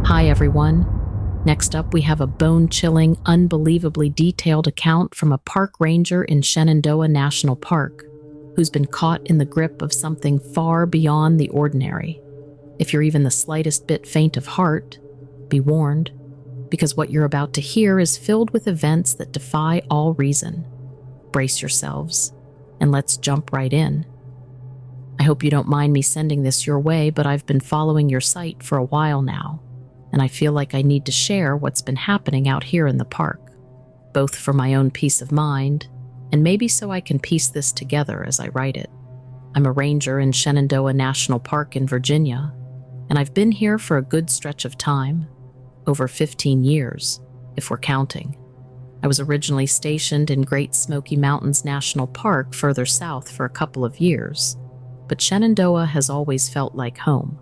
Hi, everyone. Next up, we have a bone-chilling, unbelievably detailed account from a park ranger in Shenandoah National Park who's been caught in the grip of something far beyond the ordinary. If you're even the slightest bit faint of heart, be warned, because what you're about to hear is filled with events that defy all reason. Brace yourselves, and let's jump right in. I hope you don't mind me sending this your way, but I've been following your site for a while now, and I feel like I need to share what's been happening out here in the park, both for my own peace of mind, and maybe so I can piece this together as I write it. I'm a ranger in Shenandoah National Park in Virginia, and I've been here for a good stretch of time, over 15 years, if we're counting. I was originally stationed in Great Smoky Mountains National Park further south for a couple of years, but Shenandoah has always felt like home.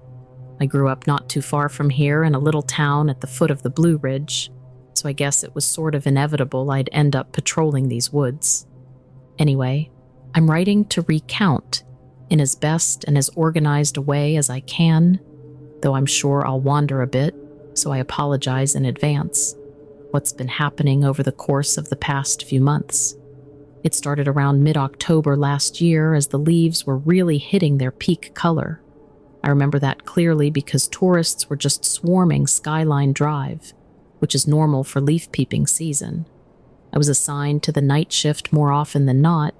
I grew up not too far from here in a little town at the foot of the Blue Ridge, so I guess it was sort of inevitable I'd end up patrolling these woods. Anyway, I'm writing to recount, in as best and as organized a way as I can, though I'm sure I'll wander a bit, so I apologize in advance, what's been happening over the course of the past few months. It started around mid-October last year as the leaves were really hitting their peak color. I remember that clearly because tourists were just swarming Skyline Drive, which is normal for leaf peeping season. I was assigned to the night shift more often than not,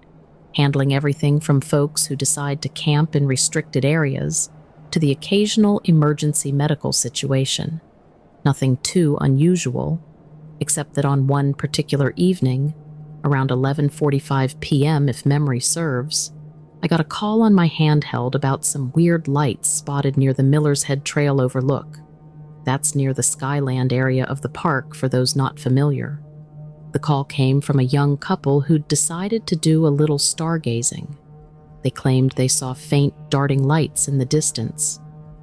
handling everything from folks who decide to camp in restricted areas to the occasional emergency medical situation. Nothing too unusual, except that on one particular evening, around 11:45 p.m. if memory serves, I got a call on my handheld about some weird lights spotted near the Miller's Head Trail overlook. That's near the Skyland area of the park for those not familiar. The call came from a young couple who'd decided to do a little stargazing. They claimed they saw faint darting lights in the distance,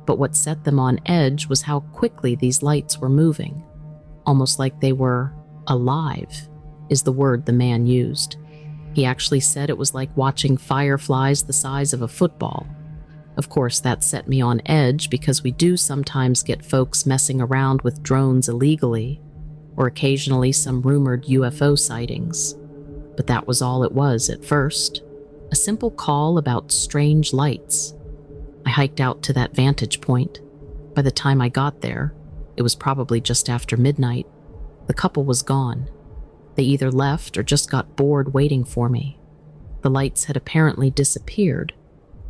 but what set them on edge was how quickly these lights were moving, almost like they were alive, is the word the man used. He actually said it was like watching fireflies the size of a football. Of course, that set me on edge because we do sometimes get folks messing around with drones illegally, or occasionally some rumored UFO sightings. But that was all it was at first, a simple call about strange lights. I hiked out to that vantage point. By the time I got there, it was probably just after midnight. The couple was gone. They either left or just got bored waiting for me. The lights had apparently disappeared.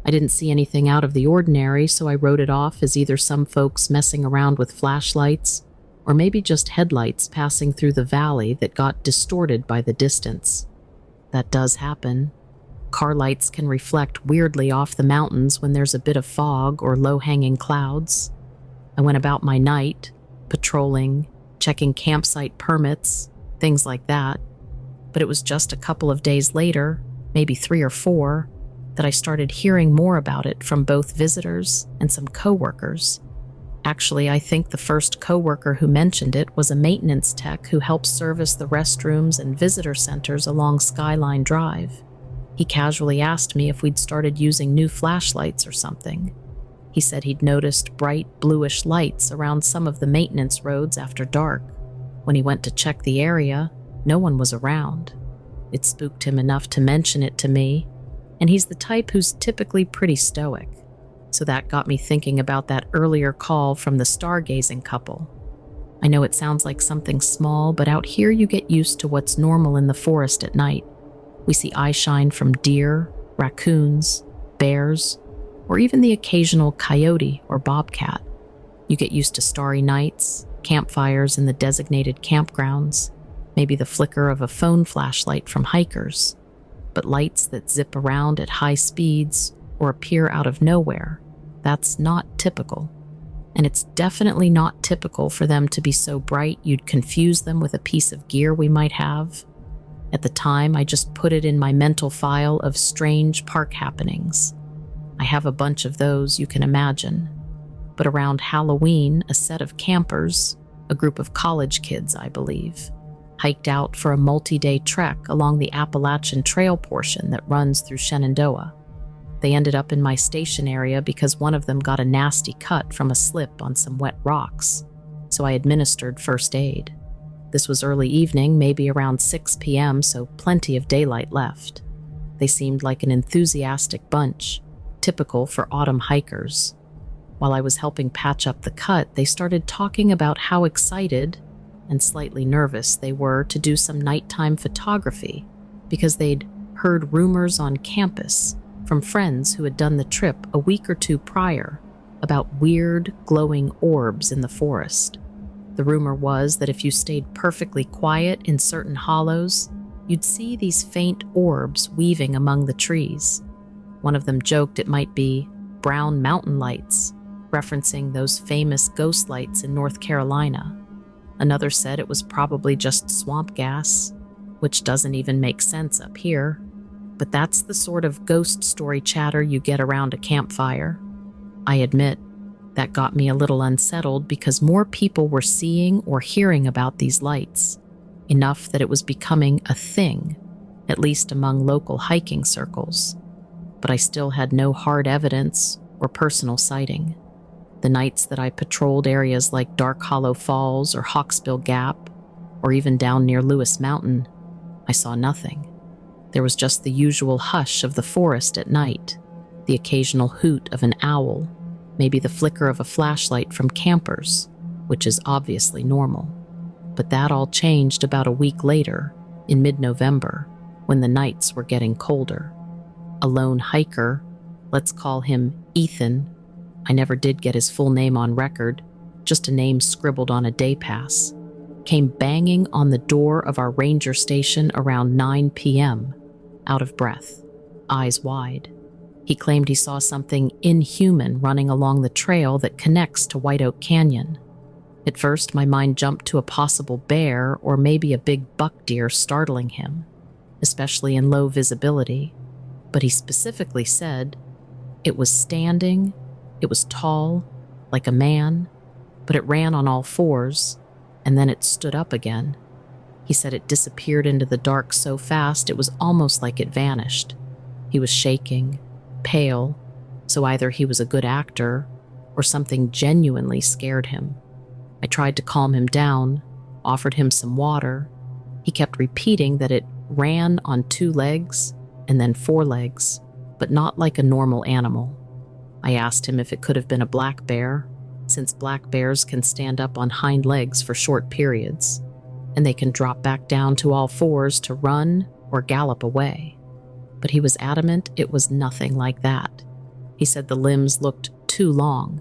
I didn't see anything out of the ordinary, so I wrote it off as either some folks messing around with flashlights or maybe just headlights passing through the valley that got distorted by the distance. That does happen. Car lights can reflect weirdly off the mountains when there's a bit of fog or low-hanging clouds. I went about my night, patrolling, checking campsite permits, things like that. But it was just a couple of days later, maybe 3 or 4, that I started hearing more about it from both visitors and some coworkers. Actually, I think the first coworker who mentioned it was a maintenance tech who helps service the restrooms and visitor centers along Skyline Drive. He casually asked me if we'd started using new flashlights or something. He said he'd noticed bright bluish lights around some of the maintenance roads after dark. When he went to check the area, no one was around. It spooked him enough to mention it to me, and he's the type who's typically pretty stoic. So that got me thinking about that earlier call from the stargazing couple. I know it sounds like something small, but out here you get used to what's normal in the forest at night. We see eyeshine from deer, raccoons, bears, or even the occasional coyote or bobcat. You get used to starry nights, campfires in the designated campgrounds, maybe the flicker of a phone flashlight from hikers, but lights that zip around at high speeds or appear out of nowhere, that's not typical. And it's definitely not typical for them to be so bright you'd confuse them with a piece of gear we might have. At the time, I just put it in my mental file of strange park happenings. I have a bunch of those, you can imagine. But around Halloween, a set of campers, a group of college kids, I believe, hiked out for a multi-day trek along the Appalachian Trail portion that runs through Shenandoah. They ended up in my station area because one of them got a nasty cut from a slip on some wet rocks. so I administered first aid. This was early evening, maybe around 6 p.m., so plenty of daylight left. They seemed like an enthusiastic bunch, typical for autumn hikers. While I was helping patch up the cut, they started talking about how excited and slightly nervous they were to do some nighttime photography because they'd heard rumors on campus from friends who had done the trip a week or two prior about weird, glowing orbs in the forest. The rumor was that if you stayed perfectly quiet in certain hollows, you'd see these faint orbs weaving among the trees. One of them joked it might be brown mountain lights, referencing those famous ghost lights in North Carolina. Another said it was probably just swamp gas, which doesn't even make sense up here. But that's the sort of ghost story chatter you get around a campfire. I admit, that got me a little unsettled because more people were seeing or hearing about these lights, enough that it was becoming a thing, at least among local hiking circles. But I still had no hard evidence or personal sighting. The nights that I patrolled areas like Dark Hollow Falls or Hawksbill Gap, or even down near Lewis Mountain, I saw nothing. There was just the usual hush of the forest at night, the occasional hoot of an owl, maybe the flicker of a flashlight from campers, which is obviously normal. But that all changed about a week later, in mid-November, when the nights were getting colder. A lone hiker, let's call him Ethan, I never did get his full name on record, just a name scribbled on a day pass, came banging on the door of our ranger station around 9 p.m., out of breath, eyes wide. He claimed he saw something inhuman running along the trail that connects to White Oak Canyon. At first, my mind jumped to a possible bear or maybe a big buck deer startling him, especially in low visibility. But he specifically said it was standing, it was tall, like a man, but it ran on all fours, and then it stood up again. He said it disappeared into the dark so fast it was almost like it vanished. He was shaking, pale, so either he was a good actor or something genuinely scared him. I tried to calm him down, offered him some water. He kept repeating that it ran on 2 legs and then 4 legs, but not like a normal animal. I asked him if it could have been a black bear, since black bears can stand up on hind legs for short periods, and they can drop back down to all fours to run or gallop away. But he was adamant it was nothing like that. He said the limbs looked too long,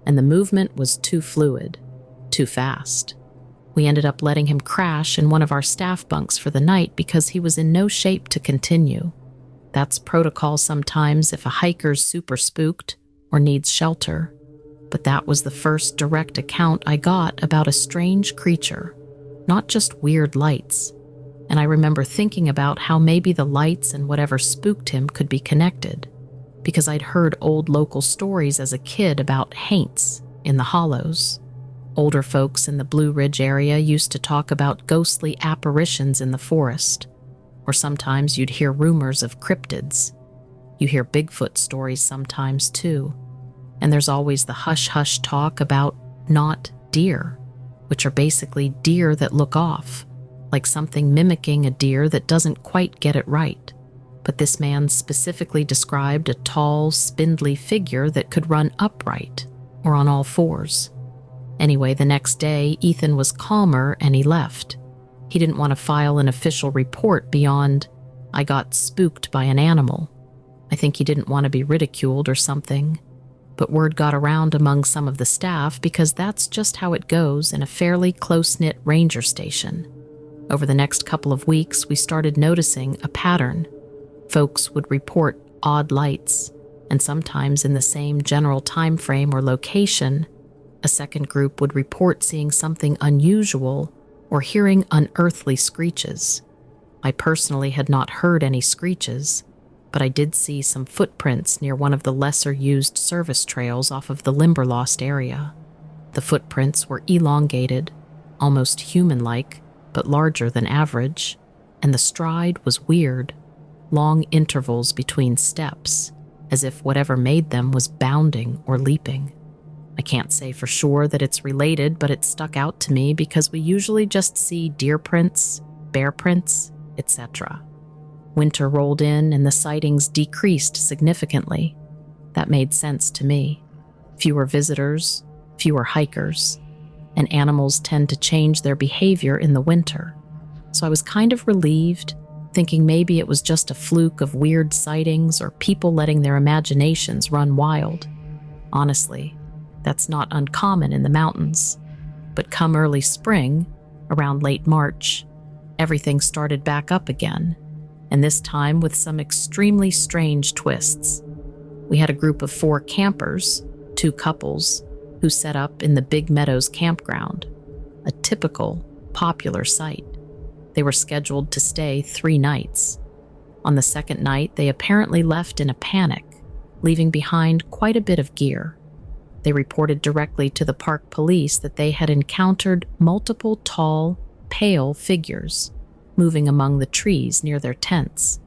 and the movement was too fluid, too fast. We ended up letting him crash in one of our staff bunks for the night because he was in no shape to continue. That's protocol sometimes if a hiker's super spooked or needs shelter. But that was the first direct account I got about a strange creature, not just weird lights. And I remember thinking about how maybe the lights and whatever spooked him could be connected, because I'd heard old local stories as a kid about haints in the hollows. Older folks in the Blue Ridge area used to talk about ghostly apparitions in the forest, or sometimes you'd hear rumors of cryptids. You hear Bigfoot stories sometimes too, and there's always the hush-hush talk about not deer, which are basically deer that look off, like something mimicking a deer that doesn't quite get it right. But this man specifically described a tall, spindly figure that could run upright or on all fours. Anyway, the next day, Ethan was calmer and he left. He didn't want to file an official report beyond, "I got spooked by an animal." I think he didn't want to be ridiculed or something. But word got around among some of the staff because that's just how it goes in a fairly close-knit ranger station. Over the next couple of weeks, we started noticing a pattern. Folks would report odd lights, and sometimes in the same general time frame or location, a second group would report seeing something unusual or hearing unearthly screeches. I personally had not heard any screeches, but I did see some footprints near one of the lesser-used service trails off of the Limberlost area. The footprints were elongated, almost human-like, but larger than average, and the stride was weird, long intervals between steps, as if whatever made them was bounding or leaping. I can't say for sure that it's related, but it stuck out to me because we usually just see deer prints, bear prints, etc. Winter rolled in and the sightings decreased significantly. That made sense to me. Fewer visitors, fewer hikers, and animals tend to change their behavior in the winter. So I was kind of relieved, thinking maybe it was just a fluke of weird sightings or people letting their imaginations run wild. Honestly, that's not uncommon in the mountains. But come early spring, around late March, everything started back up again, and this time with some extremely strange twists. We had a group of 4 campers, 2 couples, who set up in the Big Meadows campground, a typical, popular site. They were scheduled to stay 3 nights. On the second night, they apparently left in a panic, leaving behind quite a bit of gear. They reported directly to the park police that they had encountered multiple tall, pale figures moving among the trees near their tents.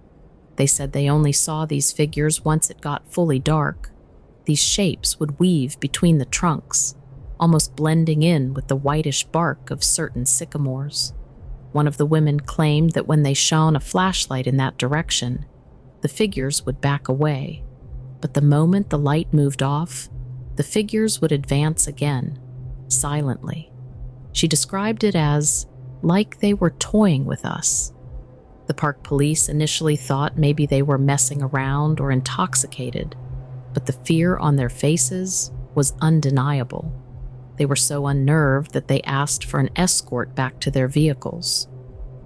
They said they only saw these figures once it got fully dark. These shapes would weave between the trunks, almost blending in with the whitish bark of certain sycamores. One of the women claimed that when they shone a flashlight in that direction, the figures would back away. But the moment the light moved off, the figures would advance again, silently. She described it as like they were toying with us. The park police initially thought maybe they were messing around or intoxicated, but the fear on their faces was undeniable. They were so unnerved that they asked for an escort back to their vehicles.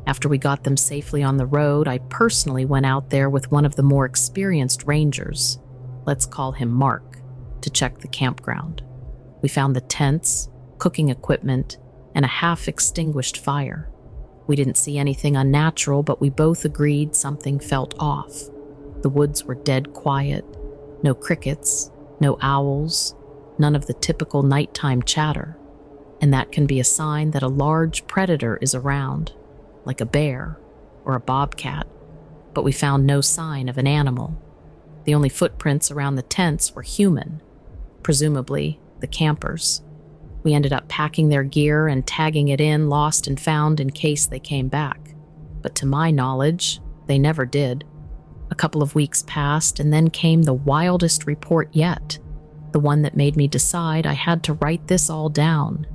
After we got them safely on the road, I personally went out there with one of the more experienced rangers, let's call him Mark, to check the campground. We found the tents, cooking equipment, and a half-extinguished fire. We didn't see anything unnatural, but we both agreed something felt off. The woods were dead quiet, no crickets, no owls, none of the typical nighttime chatter, and that can be a sign that a large predator is around, like a bear or a bobcat, but we found no sign of an animal. The only footprints around the tents were human, presumably the campers. We ended up packing their gear and tagging it in lost and found in case they came back, but to my knowledge, they never did. A couple of weeks passed, and then came the wildest report yet, the one that made me decide I had to write this all down,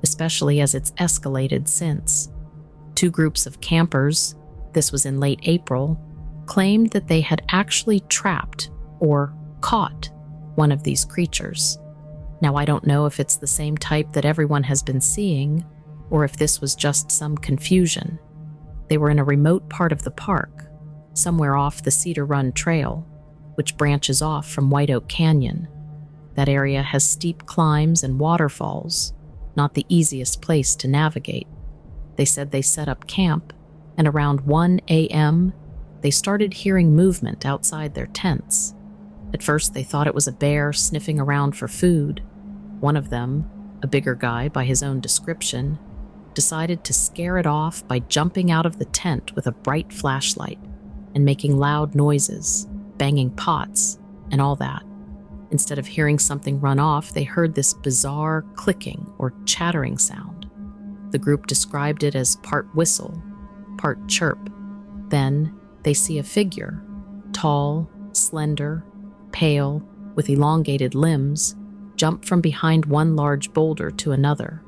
especially as it's escalated since. 2 groups of campers, this was in late April, claimed that they had actually trapped or caught one of these creatures. Now, I don't know if it's the same type that everyone has been seeing, or if this was just some confusion. They were in a remote part of the park, somewhere off the Cedar Run Trail, which branches off from White Oak Canyon. That area has steep climbs and waterfalls, not the easiest place to navigate. They said they set up camp, and around 1 a.m., they started hearing movement outside their tents. At first, they thought it was a bear sniffing around for food. One of them, a bigger guy by his own description, decided to scare it off by jumping out of the tent with a bright flashlight and making loud noises, banging pots, and all that. Instead of hearing something run off, they heard this bizarre clicking or chattering sound. The group described it as part whistle, part chirp. Then they see a figure, tall, slender, pale, with elongated limbs, jump from behind one large boulder to another.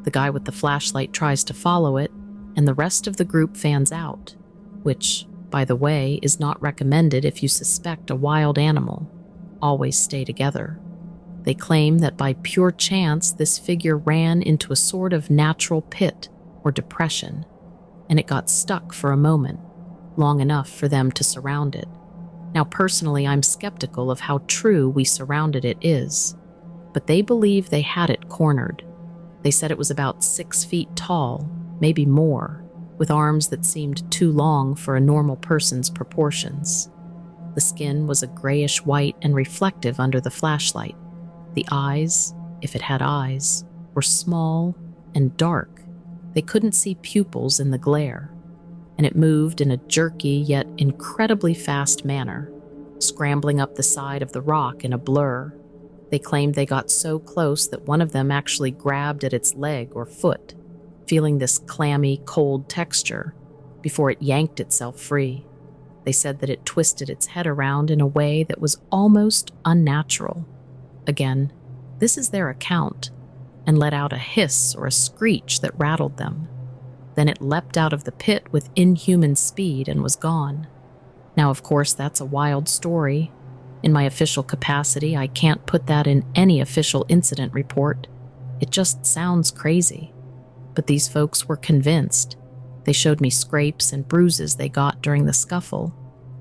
The guy with the flashlight tries to follow it, and the rest of the group fans out, which, by the way, is not recommended if you suspect a wild animal. Always stay together. They claim that by pure chance, this figure ran into a sort of natural pit or depression, and it got stuck for a moment, long enough for them to surround it. Now, personally, I'm skeptical of how true we surrounded it is, but they believe they had it cornered. They said it was about 6 feet tall, maybe more, with arms that seemed too long for a normal person's proportions. The skin was a grayish-white and reflective under the flashlight. The eyes, if it had eyes, were small and dark. They couldn't see pupils in the glare, and it moved in a jerky yet incredibly fast manner, scrambling up the side of the rock in a blur. They claimed they got so close that one of them actually grabbed at its leg or foot, feeling this clammy, cold texture before it yanked itself free. They said that it twisted its head around in a way that was almost unnatural. Again, this is their account, and let out a hiss or a screech that rattled them. Then it leapt out of the pit with inhuman speed and was gone. Now, of course, that's a wild story. In my official capacity, I can't put that in any official incident report. It just sounds crazy. But these folks were convinced. They showed me scrapes and bruises they got during the scuffle,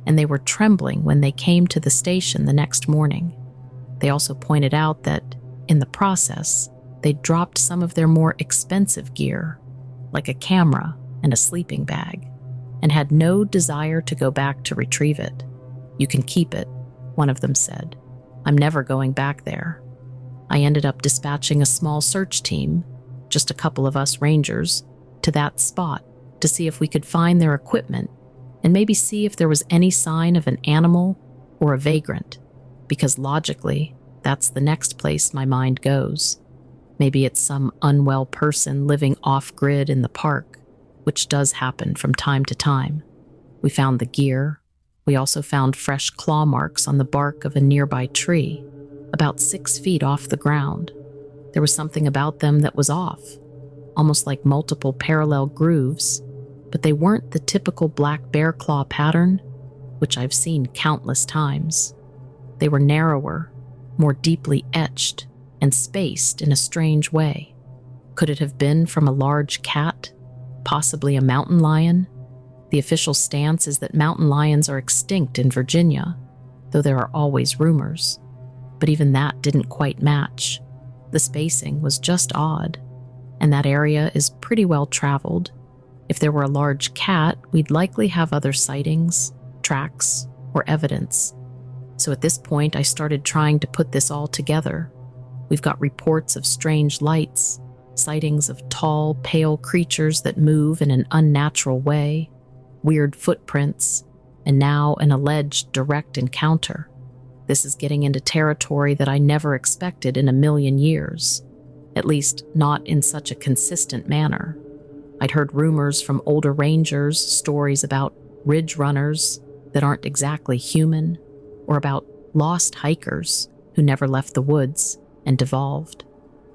and they were trembling when they came to the station the next morning. They also pointed out that, in the process, they dropped some of their more expensive gear, like a camera and a sleeping bag, and had no desire to go back to retrieve it. "You can keep it," one of them said. "I'm never going back there." I ended up dispatching a small search team, just a couple of us rangers, to that spot to see if we could find their equipment and maybe see if there was any sign of an animal or a vagrant, because logically, that's the next place my mind goes. Maybe it's some unwell person living off-grid in the park, which does happen from time to time. We found the gear. We also found fresh claw marks on the bark of a nearby tree, about 6 feet off the ground. There was something about them that was off, almost like multiple parallel grooves, but they weren't the typical black bear claw pattern, which I've seen countless times. They were narrower, more deeply etched, and spaced in a strange way. Could it have been from a large cat, possibly a mountain lion? The official stance is that mountain lions are extinct in Virginia, though there are always rumors. But even that didn't quite match. The spacing was just odd, and that area is pretty well traveled. If there were a large cat, we'd likely have other sightings, tracks, or evidence. So at this point, I started trying to put this all together. We've got reports of strange lights, sightings of tall, pale creatures that move in an unnatural way, weird footprints, and now an alleged direct encounter. This is getting into territory that I never expected in a million years, at least not in such a consistent manner. I'd heard rumors from older rangers, stories about ridge runners that aren't exactly human, or about lost hikers who never left the woods and devolved.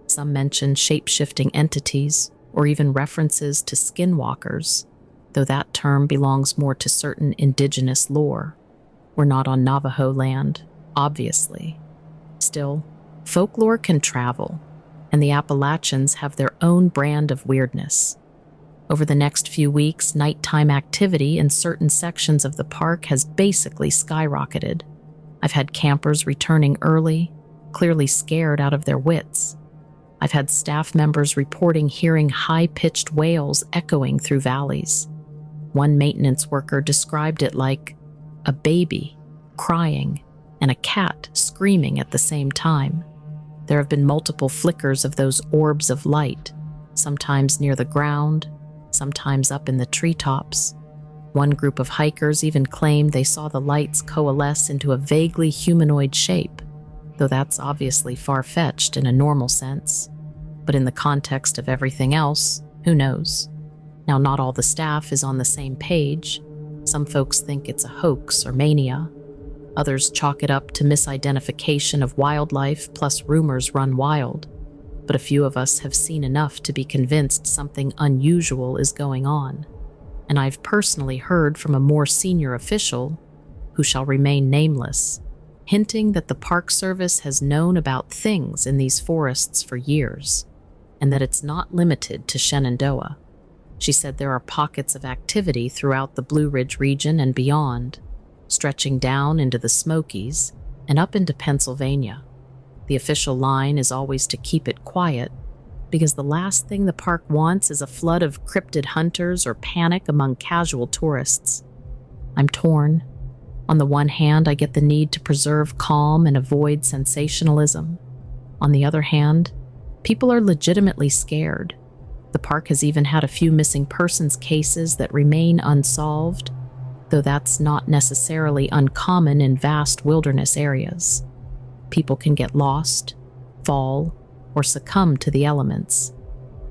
Some mentioned shape-shifting entities, or even references to skinwalkers, though that term belongs more to certain indigenous lore. We're not on Navajo land, obviously. Still, folklore can travel, and the Appalachians have their own brand of weirdness. Over the next few weeks, nighttime activity in certain sections of the park has basically skyrocketed. I've had campers returning early, clearly scared out of their wits. I've had staff members reporting hearing high-pitched wails echoing through valleys. One maintenance worker described it like a baby crying and a cat screaming at the same time. There have been multiple flickers of those orbs of light, sometimes near the ground, sometimes up in the treetops. One group of hikers even claimed they saw the lights coalesce into a vaguely humanoid shape, though that's obviously far-fetched in a normal sense. But in the context of everything else, who knows? Now, not all the staff is on the same page. Some folks think it's a hoax or mania. Others chalk it up to misidentification of wildlife, plus rumors run wild. But a few of us have seen enough to be convinced something unusual is going on. And I've personally heard from a more senior official, who shall remain nameless, hinting that the Park Service has known about things in these forests for years, and that it's not limited to Shenandoah. She said there are pockets of activity throughout the Blue Ridge region and beyond, stretching down into the Smokies and up into Pennsylvania. The official line is always to keep it quiet, because the last thing the park wants is a flood of cryptid hunters or panic among casual tourists. I'm torn. On the one hand, I get the need to preserve calm and avoid sensationalism. On the other hand, people are legitimately scared. The park has even had a few missing persons cases that remain unsolved, though that's not necessarily uncommon in vast wilderness areas. People can get lost, fall, or succumb to the elements.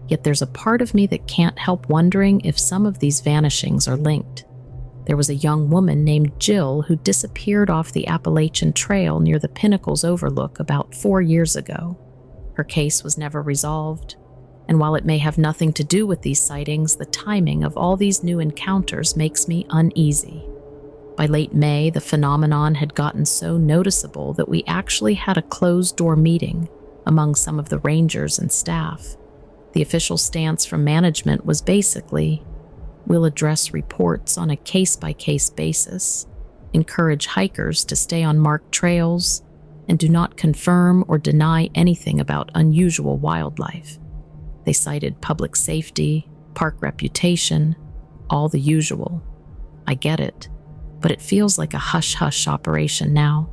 Yet there's a part of me that can't help wondering if some of these vanishings are linked. There was a young woman named Jill who disappeared off the Appalachian Trail near the Pinnacles Overlook about 4 years ago. Her case was never resolved, and while it may have nothing to do with these sightings, the timing of all these new encounters makes me uneasy. By late May, the phenomenon had gotten so noticeable that we actually had a closed-door meeting among some of the rangers and staff. The official stance from management was basically, we'll address reports on a case-by-case basis, encourage hikers to stay on marked trails, and do not confirm or deny anything about unusual wildlife. They cited public safety, park reputation, all the usual. I get it, but it feels like a hush-hush operation now.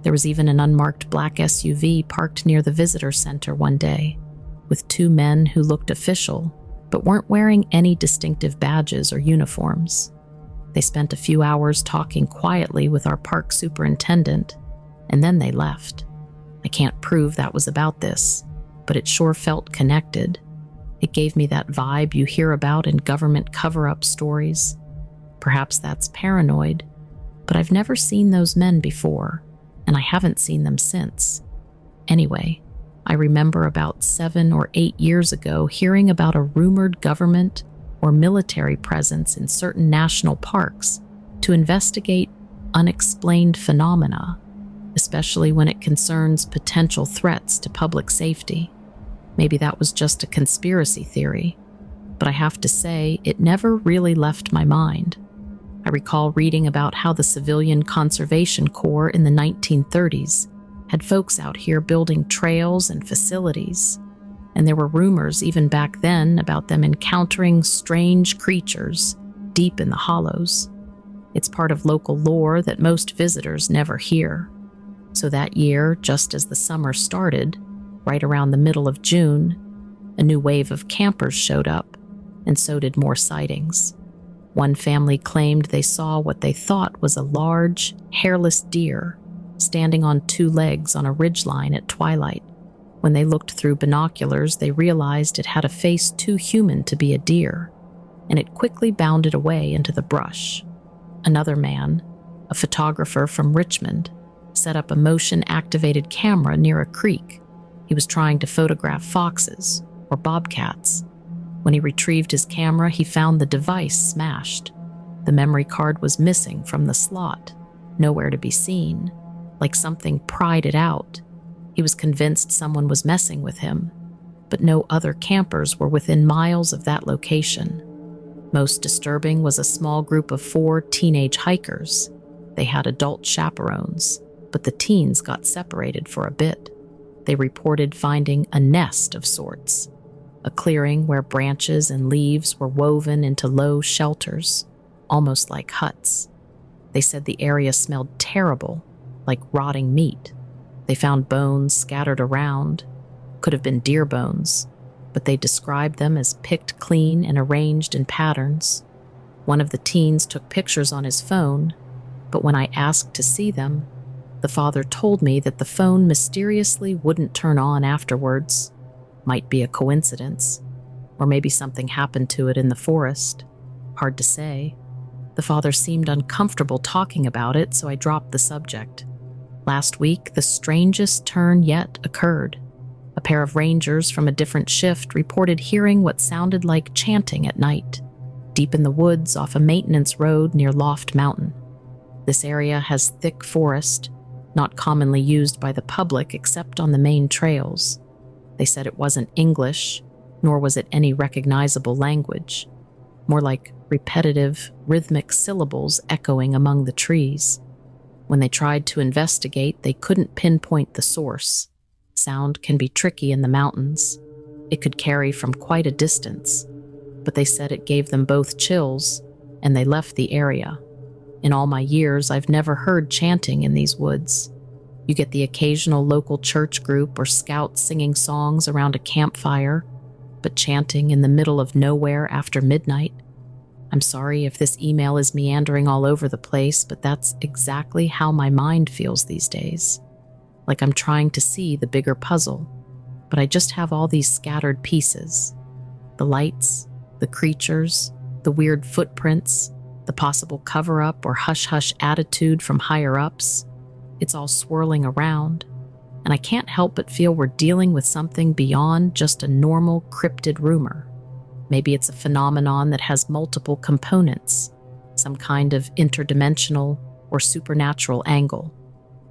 There was even an unmarked black SUV parked near the visitor center one day, with 2 men who looked official, but weren't wearing any distinctive badges or uniforms. They spent a few hours talking quietly with our park superintendent, and then they left. I can't prove that was about this, but it sure felt connected. It gave me that vibe you hear about in government cover-up stories. Perhaps that's paranoid, but I've never seen those men before, and I haven't seen them since. Anyway, I remember about 7 or 8 years ago hearing about a rumored government or military presence in certain national parks to investigate unexplained phenomena, especially when it concerns potential threats to public safety. Maybe that was just a conspiracy theory, but I have to say it never really left my mind. I recall reading about how the Civilian Conservation Corps in the 1930s had folks out here building trails and facilities, and there were rumors even back then about them encountering strange creatures deep in the hollows. It's part of local lore that most visitors never hear. So that year, just as the summer started, right around the middle of June, a new wave of campers showed up, and so did more sightings. One family claimed they saw what they thought was a large, hairless deer standing on 2 legs on a ridgeline at twilight. When they looked through binoculars, they realized it had a face too human to be a deer, and it quickly bounded away into the brush. Another man, a photographer from Richmond, set up a motion-activated camera near a creek. He was trying to photograph foxes or bobcats. When he retrieved his camera, he found the device smashed. The memory card was missing from the slot, nowhere to be seen, like something pried it out. He was convinced someone was messing with him, but no other campers were within miles of that location. Most disturbing was a small group of 4 teenage hikers. They had adult chaperones, but the teens got separated for a bit. They reported finding a nest of sorts, a clearing where branches and leaves were woven into low shelters, almost like huts. They said the area smelled terrible, like rotting meat. They found bones scattered around, could have been deer bones, but they described them as picked clean and arranged in patterns. One of the teens took pictures on his phone, but when I asked to see them, the father told me that the phone mysteriously wouldn't turn on afterwards. Might be a coincidence, or maybe something happened to it in the forest. Hard to say. The father seemed uncomfortable talking about it, so I dropped the subject. Last week, the strangest turn yet occurred. A pair of rangers from a different shift reported hearing what sounded like chanting at night, deep in the woods off a maintenance road near Loft Mountain. This area has thick forest, not commonly used by the public except on the main trails. They said it wasn't English, nor was it any recognizable language, more like repetitive, rhythmic syllables echoing among the trees. When they tried to investigate, they couldn't pinpoint the source. Sound can be tricky in the mountains. It could carry from quite a distance, but they said it gave them both chills, and they left the area. In all my years, I've never heard chanting in these woods. You get the occasional local church group or scouts singing songs around a campfire, but chanting in the middle of nowhere after midnight. I'm sorry if this email is meandering all over the place, but that's exactly how my mind feels these days. like I'm trying to see the bigger puzzle, but I just have all these scattered pieces. The lights, the creatures, the weird footprints, the possible cover-up or hush-hush attitude from higher-ups. It's all swirling around, and I can't help but feel we're dealing with something beyond just a normal cryptid rumor. Maybe it's a phenomenon that has multiple components, some kind of interdimensional or supernatural angle.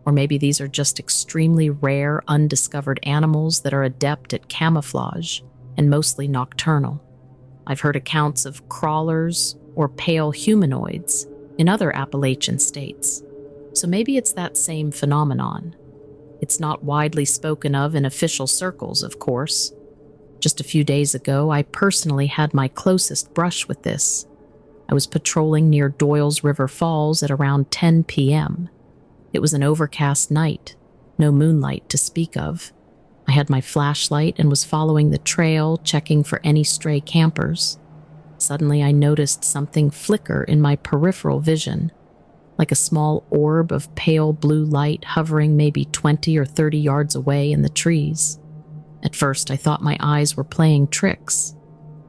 Or maybe these are just extremely rare, undiscovered animals that are adept at camouflage and mostly nocturnal. I've heard accounts of crawlers or pale humanoids in other Appalachian states, so maybe it's that same phenomenon. It's not widely spoken of in official circles, of course. Just a few days ago, I personally had my closest brush with this. I was patrolling near Doyle's River Falls at around 10 p.m. It was an overcast night, no moonlight to speak of. I had my flashlight and was following the trail, checking for any stray campers. Suddenly, I noticed something flicker in my peripheral vision, like a small orb of pale blue light hovering maybe 20 or 30 yards away in the trees. At first, I thought my eyes were playing tricks.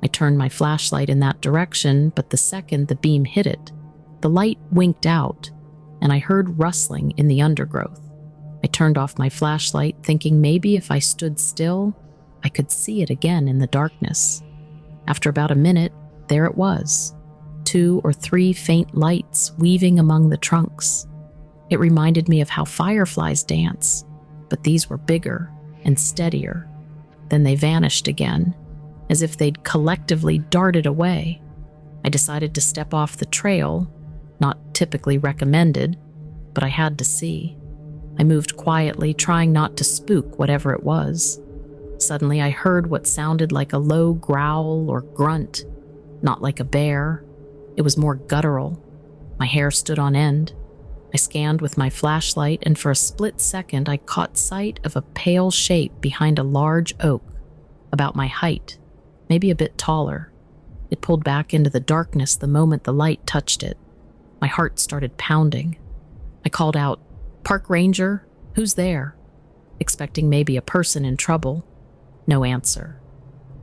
I turned my flashlight in that direction, but the second the beam hit it, the light winked out, and I heard rustling in the undergrowth. I turned off my flashlight, thinking maybe if I stood still, I could see it again in the darkness. After about a minute, there it was, 2 or 3 faint lights weaving among the trunks. It reminded me of how fireflies dance, but these were bigger and steadier. Then they vanished again, as if they'd collectively darted away. I decided to step off the trail, not typically recommended, but I had to see. I moved quietly, trying not to spook whatever it was. Suddenly, I heard what sounded like a low growl or grunt, not like a bear. It was more guttural. My hair stood on end. I scanned with my flashlight, and for a split second, I caught sight of a pale shape behind a large oak, about my height, maybe a bit taller. It pulled back into the darkness the moment the light touched it. My heart started pounding. I called out, "Park ranger, who's there?" expecting maybe a person in trouble. No answer.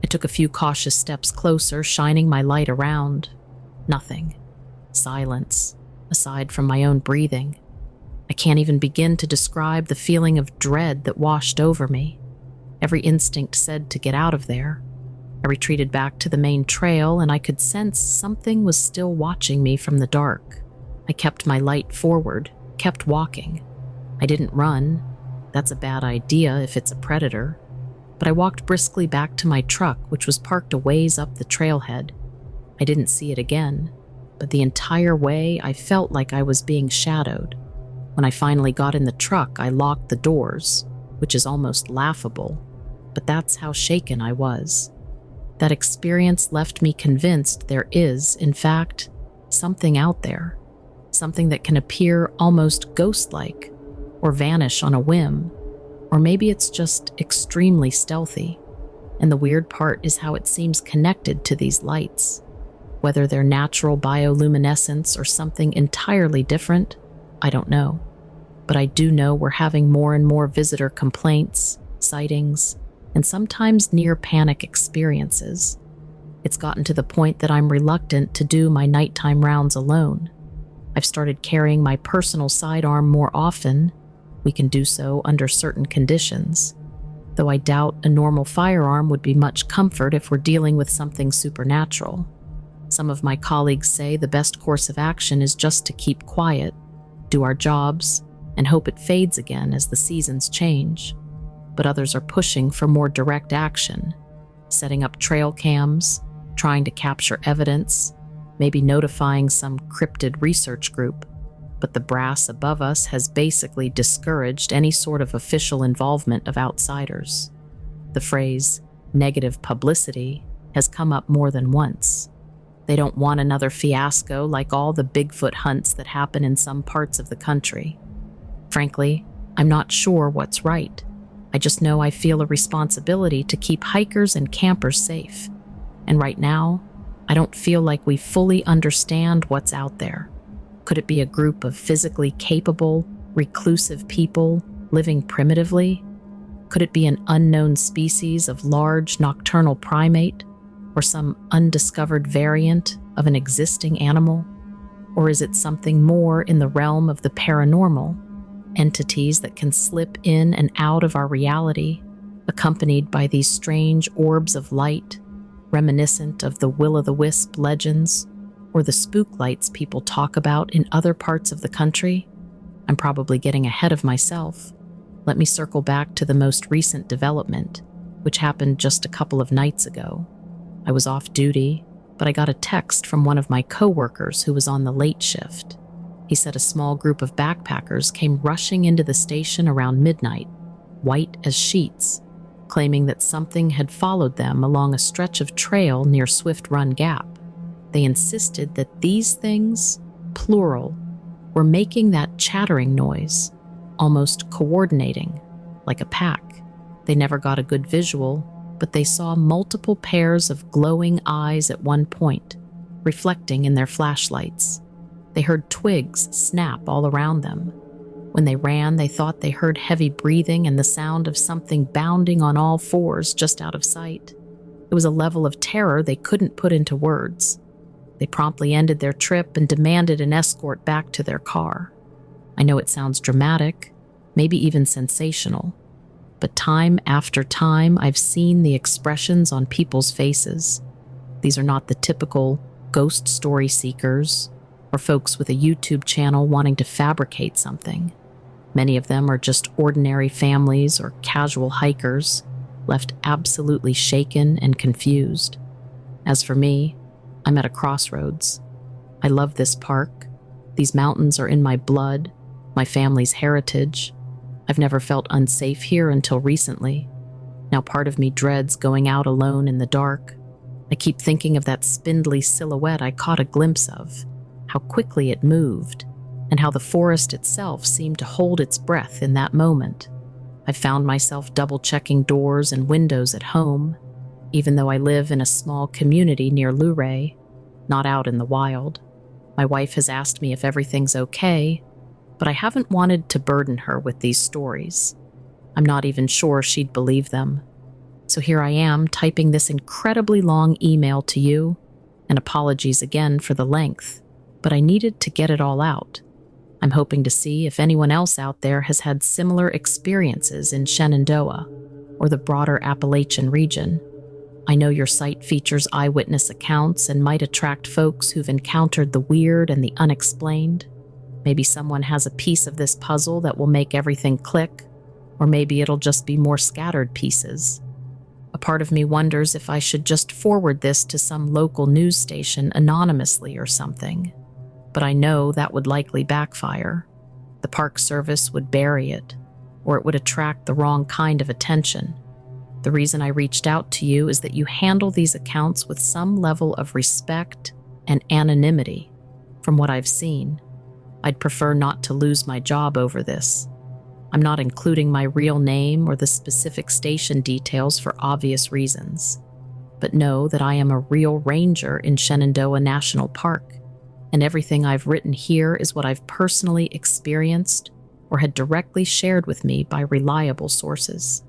I took a few cautious steps closer, shining my light around. Nothing. Silence, aside from my own breathing. I can't even begin to describe the feeling of dread that washed over me. Every instinct said to get out of there. I retreated back to the main trail, and I could sense something was still watching me from the dark. I kept my light forward, kept walking. I didn't run. That's a bad idea if it's a predator. But I walked briskly back to my truck, which was parked a ways up the trailhead. I didn't see it again, but the entire way I felt like I was being shadowed. When I finally got in the truck, I locked the doors, which is almost laughable, but that's how shaken I was. That experience left me convinced there is, in fact, something out there. Something that can appear almost ghost-like, or vanish on a whim, or maybe it's just extremely stealthy. And the weird part is how it seems connected to these lights. Whether they're natural bioluminescence or something entirely different, I don't know. But I do know we're having more and more visitor complaints, sightings, and sometimes near-panic experiences. It's gotten to the point that I'm reluctant to do my nighttime rounds alone. I've started carrying my personal sidearm more often. We can do so under certain conditions, though I doubt a normal firearm would be much comfort if we're dealing with something supernatural. Some of my colleagues say the best course of action is just to keep quiet, do our jobs, and hope it fades again as the seasons change. But others are pushing for more direct action, setting up trail cams, trying to capture evidence, maybe notifying some cryptid research group. But the brass above us has basically discouraged any sort of official involvement of outsiders. The phrase, negative publicity, has come up more than once. They don't want another fiasco like all the Bigfoot hunts that happen in some parts of the country. Frankly, I'm not sure what's right. I just know I feel a responsibility to keep hikers and campers safe. And right now, I don't feel like we fully understand what's out there. Could it be a group of physically capable, reclusive people living primitively? Could it be an unknown species of large nocturnal primate, or some undiscovered variant of an existing animal? Or is it something more in the realm of the paranormal, entities that can slip in and out of our reality, accompanied by these strange orbs of light, reminiscent of the will-o'-the-wisp legends or the spook lights people talk about in other parts of the country? I'm probably getting ahead of myself. Let me circle back to the most recent development, which happened just a couple of nights ago. I was off duty, but I got a text from one of my coworkers who was on the late shift. He said a small group of backpackers came rushing into the station around midnight, white as sheets, claiming that something had followed them along a stretch of trail near Swift Run Gap. They insisted that these things, plural, were making that chattering noise, almost coordinating, like a pack. They never got a good visual, but they saw multiple pairs of glowing eyes at one point, reflecting in their flashlights. They heard twigs snap all around them. When they ran, they thought they heard heavy breathing and the sound of something bounding on all fours just out of sight. It was a level of terror they couldn't put into words. They promptly ended their trip and demanded an escort back to their car. I know it sounds dramatic, maybe even sensational, but time after time I've seen the expressions on people's faces. These are not the typical ghost story seekers or folks with a YouTube channel wanting to fabricate something. Many of them are just ordinary families or casual hikers, left absolutely shaken and confused. As for me, I'm at a crossroads. I love this park. These mountains are in my blood, my family's heritage. I've never felt unsafe here until recently. Now part of me dreads going out alone in the dark. I keep thinking of that spindly silhouette I caught a glimpse of, how quickly it moved, and how the forest itself seemed to hold its breath in that moment. I found myself double-checking doors and windows at home, even though I live in a small community near Luray, not out in the wild. My wife has asked me if everything's okay, but I haven't wanted to burden her with these stories. I'm not even sure she'd believe them. So here I am typing this incredibly long email to you, and apologies again for the length, but I needed to get it all out. I'm hoping to see if anyone else out there has had similar experiences in Shenandoah or the broader Appalachian region. I know your site features eyewitness accounts and might attract folks who've encountered the weird and the unexplained. Maybe someone has a piece of this puzzle that will make everything click, or maybe it'll just be more scattered pieces. A part of me wonders if I should just forward this to some local news station anonymously or something, but I know that would likely backfire. The Park Service would bury it, or it would attract the wrong kind of attention. The reason I reached out to you is that you handle these accounts with some level of respect and anonymity. From what I've seen, I'd prefer not to lose my job over this. I'm not including my real name or the specific station details for obvious reasons, but know that I am a real ranger in Shenandoah National Park, and everything I've written here is what I've personally experienced or had directly shared with me by reliable sources.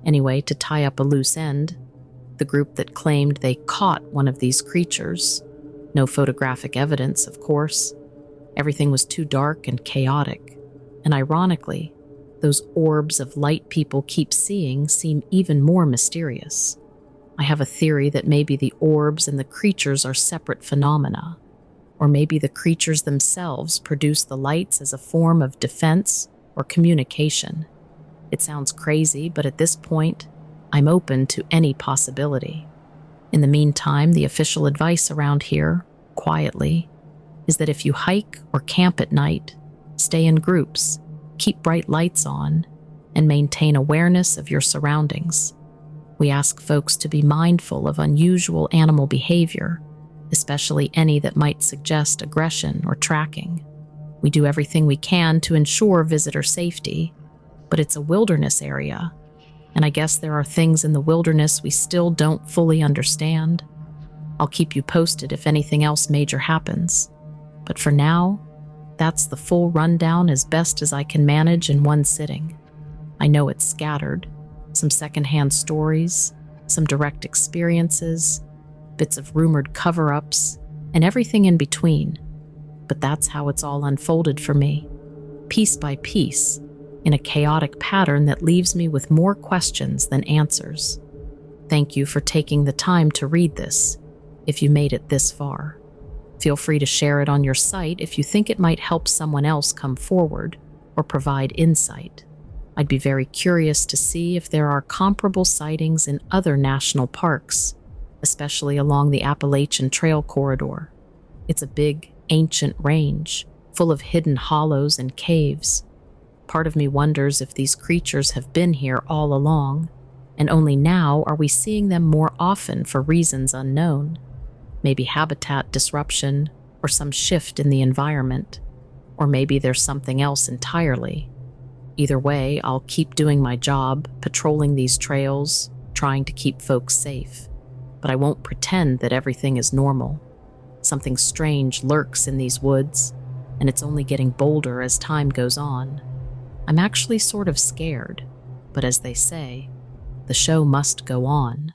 Anyway, to tie up a loose end, the group that claimed they caught one of these creatures, no photographic evidence, of course. Everything was too dark and chaotic, and ironically, those orbs of light people keep seeing seem even more mysterious. I have a theory that maybe the orbs and the creatures are separate phenomena, or maybe the creatures themselves produce the lights as a form of defense or communication. It sounds crazy, but at this point, I'm open to any possibility. In the meantime, the official advice around here, quietly, is that if you hike or camp at night, stay in groups, keep bright lights on, and maintain awareness of your surroundings. We ask folks to be mindful of unusual animal behavior, especially any that might suggest aggression or tracking. We do everything we can to ensure visitor safety, but it's a wilderness area, and I guess there are things in the wilderness we still don't fully understand. I'll keep you posted if anything else major happens, but for now, that's the full rundown as best as I can manage in one sitting. I know it's scattered, some secondhand stories, some direct experiences, bits of rumored cover-ups, and everything in between. But that's how it's all unfolded for me, piece by piece, in a chaotic pattern that leaves me with more questions than answers. Thank you for taking the time to read this, if you made it this far. Feel free to share it on your site if you think it might help someone else come forward or provide insight. I'd be very curious to see if there are comparable sightings in other national parks, especially along the Appalachian Trail corridor. It's a big, ancient range, full of hidden hollows and caves. Part of me wonders if these creatures have been here all along, and only now are we seeing them more often for reasons unknown. Maybe habitat disruption, or some shift in the environment, or maybe there's something else entirely. Either way, I'll keep doing my job, patrolling these trails, trying to keep folks safe. But I won't pretend that everything is normal. Something strange lurks in these woods, and it's only getting bolder as time goes on. I'm actually sort of scared, but as they say, the show must go on.